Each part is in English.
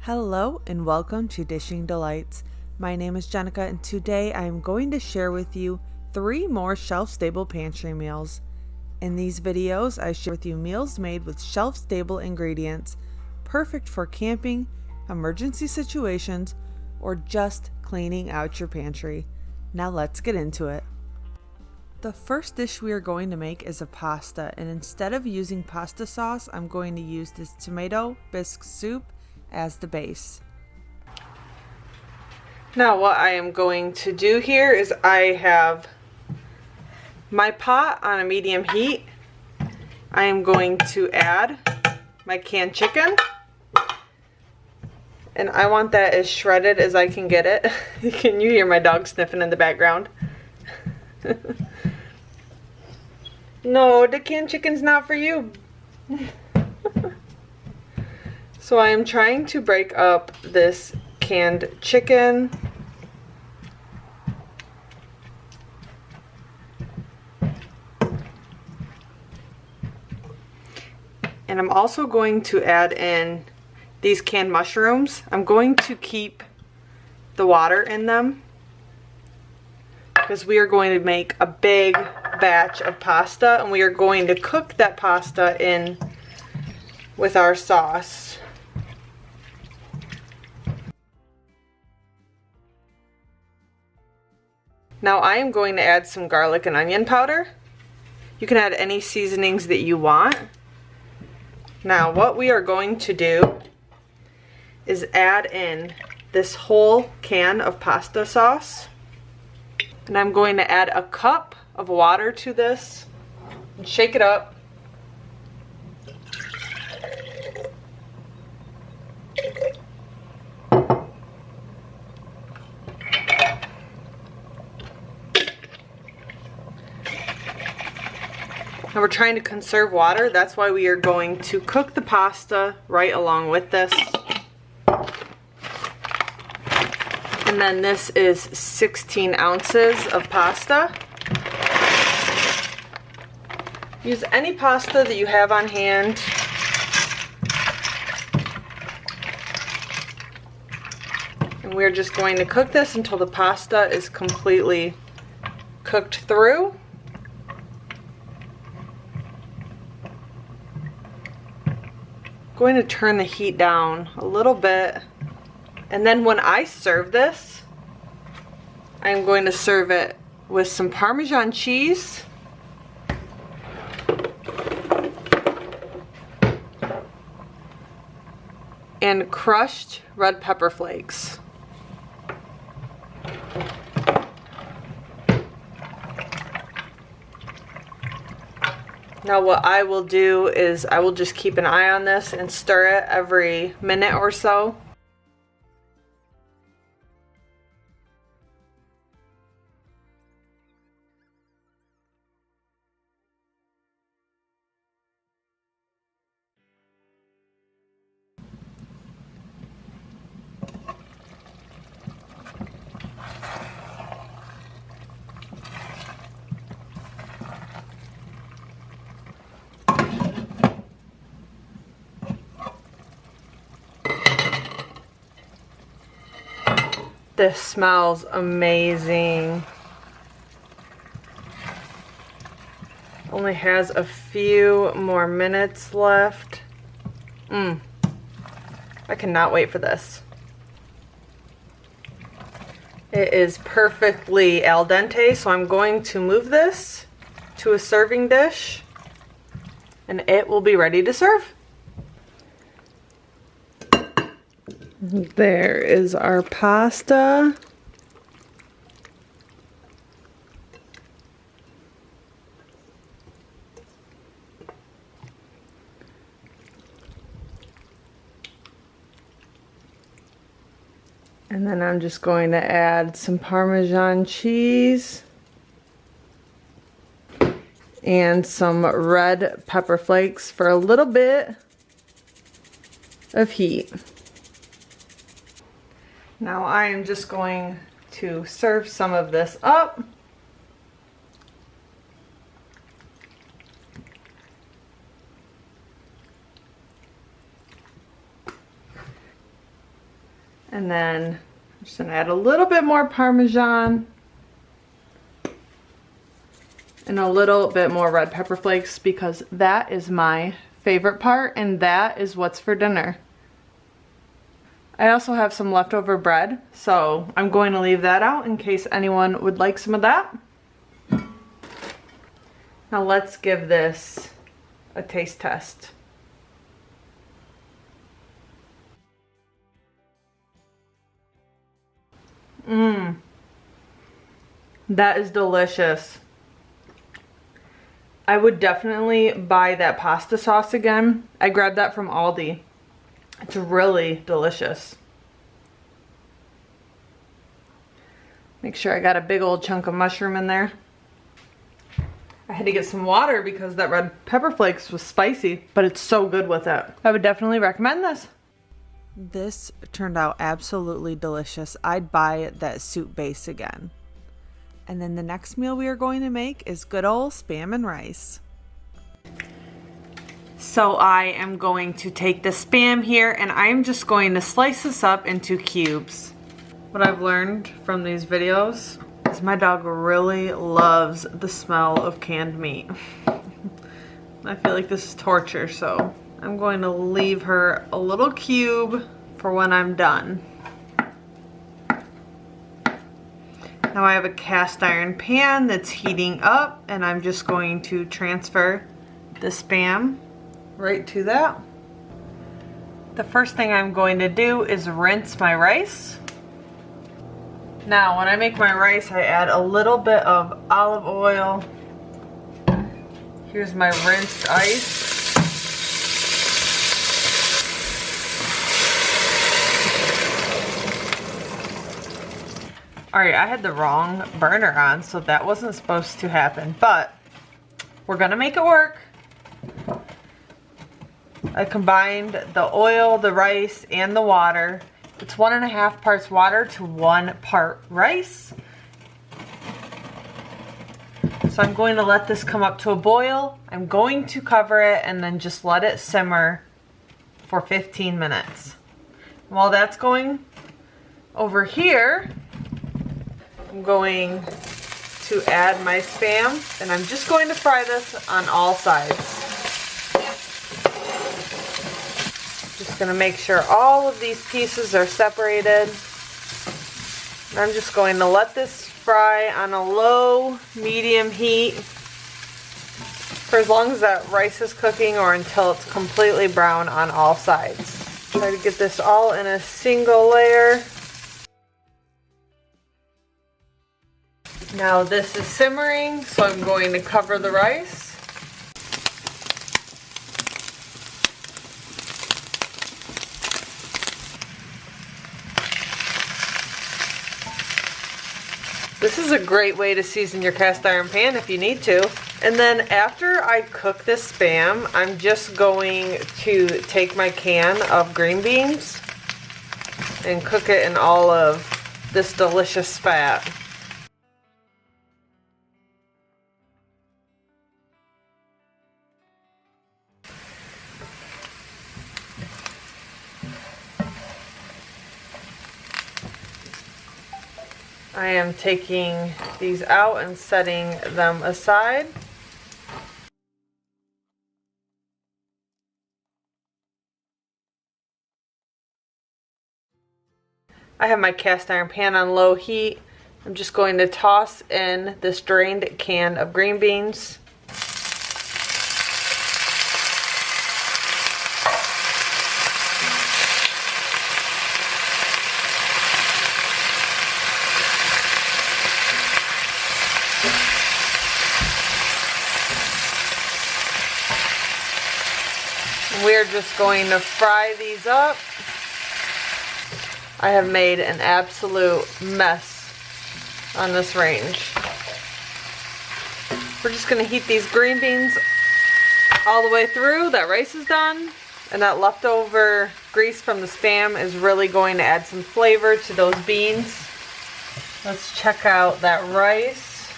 Hello and welcome to Dishing Delights. My name is Jenica and today I am going to share with you 3 more shelf-stable pantry meals. In these videos I share with you meals made with shelf-stable ingredients, perfect for camping, emergency situations, or just cleaning out your pantry. Now let's get into it. The first dish we are going to make is a pasta, and instead of using pasta sauce, I'm going to use this tomato bisque soup as the base. Now what I am going to do here is I have my pot on a medium heat. I am going to add my canned chicken, and I want that as shredded as I can get it. Can you hear my dog sniffing in the background? No, the canned chicken's not for you. So I am trying to break up this canned chicken. And I'm also going to add in these canned mushrooms. I'm going to keep the water in them because we are going to make a big batch of pasta, and we are going to cook that pasta in with our sauce. Now I am going to add some garlic and onion powder. You can add any seasonings that you want. Now what we are going to do is add in this whole can of pasta sauce. And I'm going to add a cup of water to this and shake it up. Now we're trying to conserve water, that's why we are going to cook the pasta right along with this. And then this is 16 ounces of pasta. Use any pasta that you have on hand. And we're just going to cook this until the pasta is completely cooked through. Going to turn the heat down a little bit, and then when I serve this, I'm going to serve it with some Parmesan cheese and crushed red pepper flakes. Now what I will do is I will just keep an eye on this and stir it every minute or so. This smells amazing. Only has a few more minutes left. I cannot wait for this. It is perfectly al dente, so I'm going to move this to a serving dish and it will be ready to serve. There is our pasta. And then I'm just going to add some Parmesan cheese and some red pepper flakes for a little bit of heat. Now I am just going to serve some of this up. And then I'm just gonna add a little bit more Parmesan and a little bit more red pepper flakes because that is my favorite part and that is what's for dinner. I also have some leftover bread, so I'm going to leave that out in case anyone would like some of that. Now let's give this a taste test. That is delicious. I would definitely buy that pasta sauce again. I grabbed that from Aldi. It's really delicious. Make sure I got a big old chunk of mushroom in there. I had to get some water because that red pepper flakes was spicy, but it's so good with it. I would definitely recommend this. This turned out absolutely delicious. I'd buy that soup base again. And then the next meal we are going to make is good old Spam and rice. So I am going to take the Spam here and I'm just going to slice this up into cubes. What I've learned from these videos is my dog really loves the smell of canned meat. I feel like this is torture, so I'm going to leave her a little cube for when I'm done. Now I have a cast iron pan that's heating up and I'm just going to transfer the Spam right to that. The first thing I'm going to do is rinse my rice. Now when I make my rice, I add a little bit of olive oil. Here's my rinsed ice. Alright, I had the wrong burner on, so that wasn't supposed to happen, but we're gonna make it work. I combined the oil, the rice, and the water. It's 1.5 parts water to 1 part rice. So I'm going to let this come up to a boil. I'm going to cover it and then just let it simmer for 15 minutes. While that's going over here, I'm going to add my Spam and I'm just going to fry this on all sides. Just going to make sure all of these pieces are separated. I'm just going to let this fry on a low, medium heat for as long as that rice is cooking or until it's completely brown on all sides. Try to get this all in a single layer. Now this is simmering, so I'm going to cover the rice. This is a great way to season your cast iron pan if you need to. And then after I cook this Spam, I'm just going to take my can of green beans and cook it in all of this delicious fat. I am taking these out and setting them aside. I have my cast iron pan on low heat. I'm just going to toss in this drained can of green beans. We're just going to fry these up. I have made an absolute mess on this range. We're just going to heat these green beans all the way through. That rice is done. And that leftover grease from the Spam is really going to add some flavor to those beans. Let's check out that rice.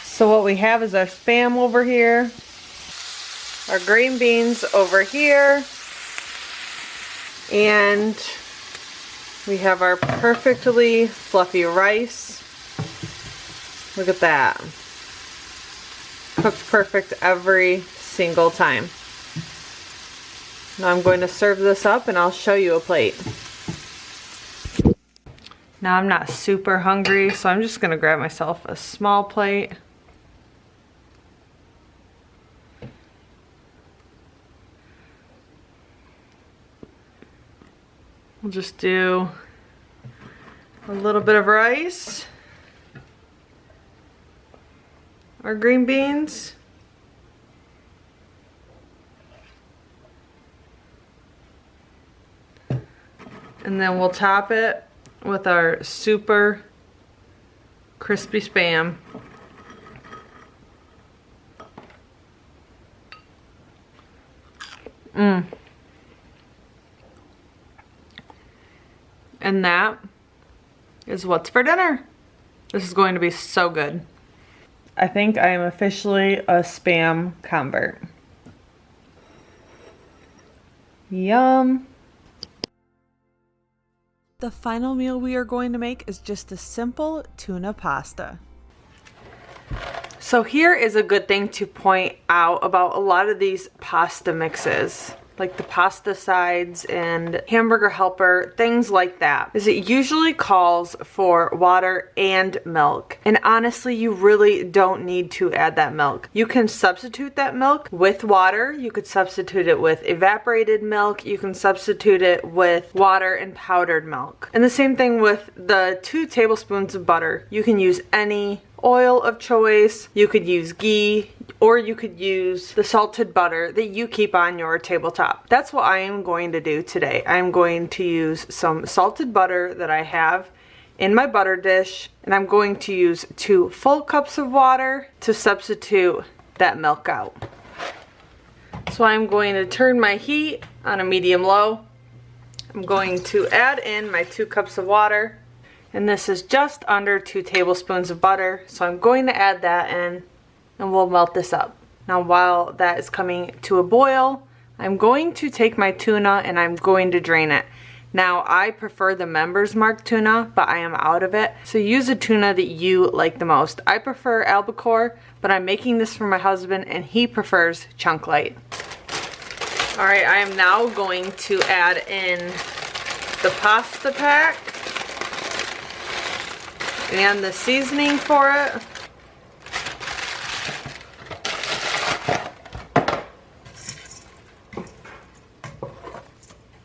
So what we have is our Spam over here. Our green beans over here, and We have our perfectly fluffy rice. Look at that. Cooked perfect every single time. Now I'm going to serve this up and I'll show you a plate. Now I'm not super hungry, so I'm just gonna grab myself a small plate. We'll just do a little bit of rice, our green beans, and then we'll top it with our super crispy Spam. And that is what's for dinner. This is going to be so good. I think I am officially a Spam convert. Yum. The final meal we are going to make is just a simple tuna pasta. So here is a good thing to point out about a lot of these pasta mixes, like the pasta sides and hamburger helper, things like that, is it usually calls for water and milk. And honestly, you really don't need to add that milk. You can substitute that milk with water. You could substitute it with evaporated milk. You can substitute it with water and powdered milk. And the same thing with the 2 tablespoons of butter. You can use any oil of choice. You could use ghee, or you could use the salted butter that you keep on your tabletop. That's what I am going to do today. I'm going to use some salted butter that I have in my butter dish, and I'm going to use 2 full cups of water to substitute that milk out. So I'm going to turn my heat on a medium-low. I'm going to add in my 2 cups of water. And this is just under 2 tablespoons of butter. So I'm going to add that in and we'll melt this up. Now while that is coming to a boil, I'm going to take my tuna and I'm going to drain it. Now I prefer the Members Mark tuna, but I am out of it. So use a tuna that you like the most. I prefer albacore, but I'm making this for my husband and he prefers chunk light. All right, I am now going to add in the pasta pack and the seasoning for it.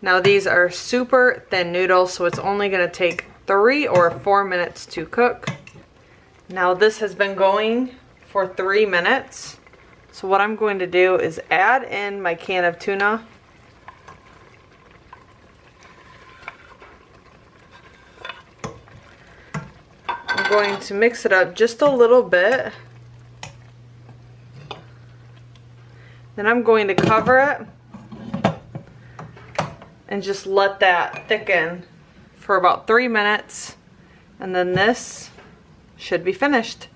Now these are super thin noodles, so it's only going to take 3 or 4 minutes to cook. Now this has been going for 3 minutes. So what I'm going to do is add in my can of tuna. I'm going to mix it up just a little bit. Then I'm going to cover it and just let that thicken for about 3 minutes. And then this should be finished.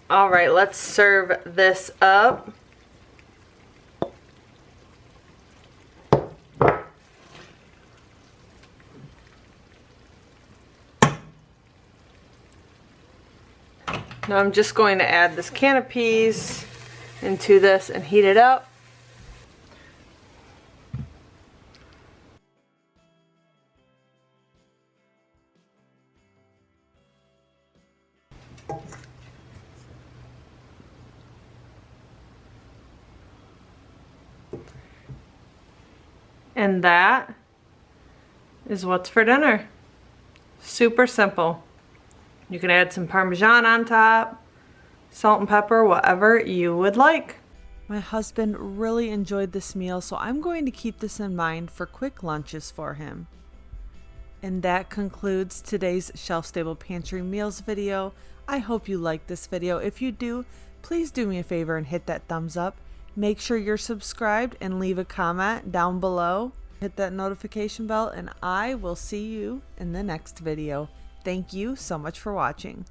All right, let's serve this up. Now I'm just going to add this can of peas into this and heat it up. And that is what's for dinner. Super simple. You can add some Parmesan on top, salt and pepper, whatever you would like. My husband really enjoyed this meal, so I'm going to keep this in mind for quick lunches for him. And that concludes today's Shelf Stable Pantry Meals video. I hope you liked this video. If you do, please do me a favor and hit that thumbs up. Make sure you're subscribed and leave a comment down below. Hit that notification bell and I will see you in the next video. Thank you so much for watching.